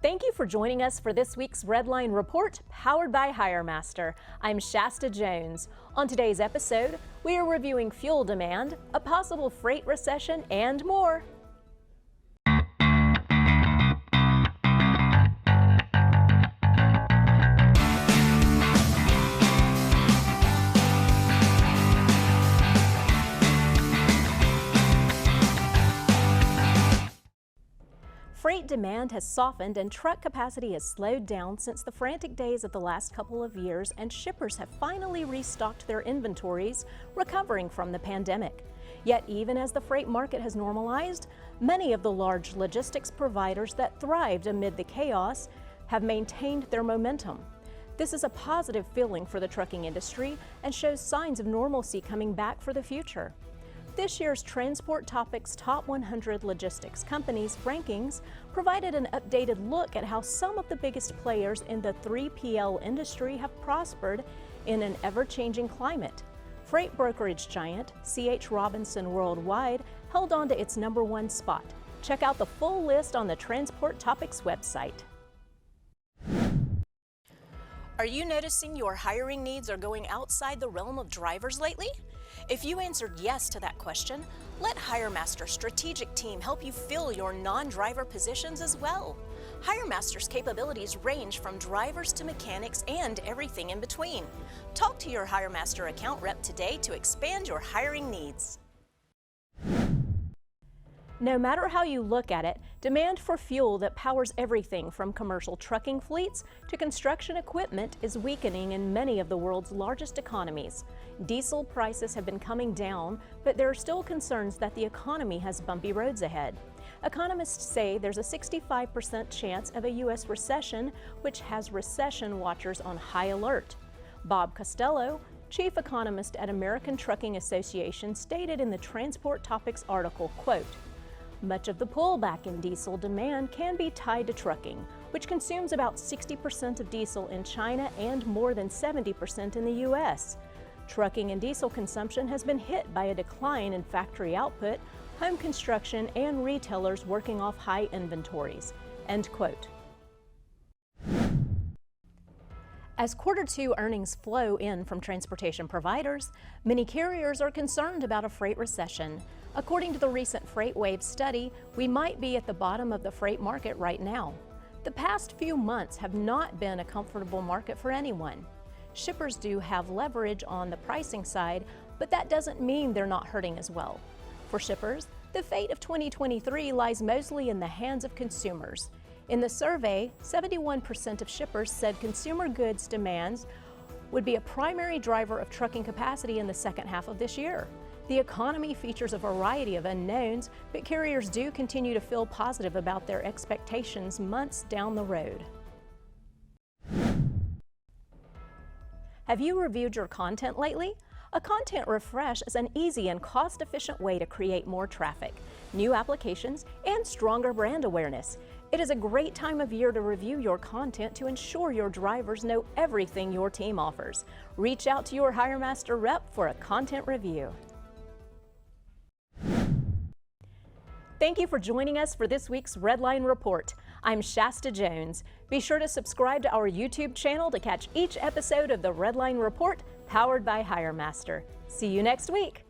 Thank you for joining us for this week's Redline Report, powered by HireMaster. I'm Shasta Jones. On today's episode, we are reviewing fuel demand, a possible freight recession, and more. Freight demand has softened and truck capacity has slowed down since the frantic days of the last couple of years, and shippers have finally restocked their inventories, recovering from the pandemic. Yet even as the freight market has normalized, many of the large logistics providers that thrived amid the chaos have maintained their momentum. This is a positive feeling for the trucking industry and shows signs of normalcy coming back for the future. This year's Transport Topics Top 100 Logistics Companies rankings provided an updated look at how some of the biggest players in the 3PL industry have prospered in an ever-changing climate. Freight brokerage giant C.H. Robinson Worldwide held on to its #1 spot. Check out the full list on the Transport Topics website. Are you noticing your hiring needs are going outside the realm of drivers lately? If you answered yes to that question, let HireMaster's strategic team help you fill your non-driver positions as well. HireMaster's capabilities range from drivers to mechanics and everything in between. Talk to your HireMaster account rep today to expand your hiring needs. No matter how you look at it, demand for fuel that powers everything from commercial trucking fleets to construction equipment is weakening in many of the world's largest economies. Diesel prices have been coming down, but there are still concerns that the economy has bumpy roads ahead. Economists say there's a 65% chance of a U.S. recession, which has recession watchers on high alert. Bob Costello, chief economist at American Trucking Association, stated in the Transport Topics article, quote, "Much of the pullback in diesel demand can be tied to trucking, which consumes about 60% of diesel in China and more than 70% in the U.S. Trucking and diesel consumption has been hit by a decline in factory output, home construction, and retailers working off high inventories." End quote. As Q2 earnings flow in from transportation providers, many carriers are concerned about a freight recession. According to the recent FreightWave study, we might be at the bottom of the freight market right now. The past few months have not been a comfortable market for anyone. Shippers do have leverage on the pricing side, but that doesn't mean they're not hurting as well. For shippers, the fate of 2023 lies mostly in the hands of consumers. In the survey, 71% of shippers said consumer goods demands would be a primary driver of trucking capacity in the second half of this year. The economy features a variety of unknowns, but carriers do continue to feel positive about their expectations months down the road. Have you reviewed your content lately? A content refresh is an easy and cost-efficient way to create more traffic, new applications, and stronger brand awareness. It is a great time of year to review your content to ensure your drivers know everything your team offers. Reach out to your HireMaster rep for a content review. Thank you for joining us for this week's Redline Report. I'm Shasta Jones. Be sure to subscribe to our YouTube channel to catch each episode of the Redline Report, powered by HireMaster. See you next week.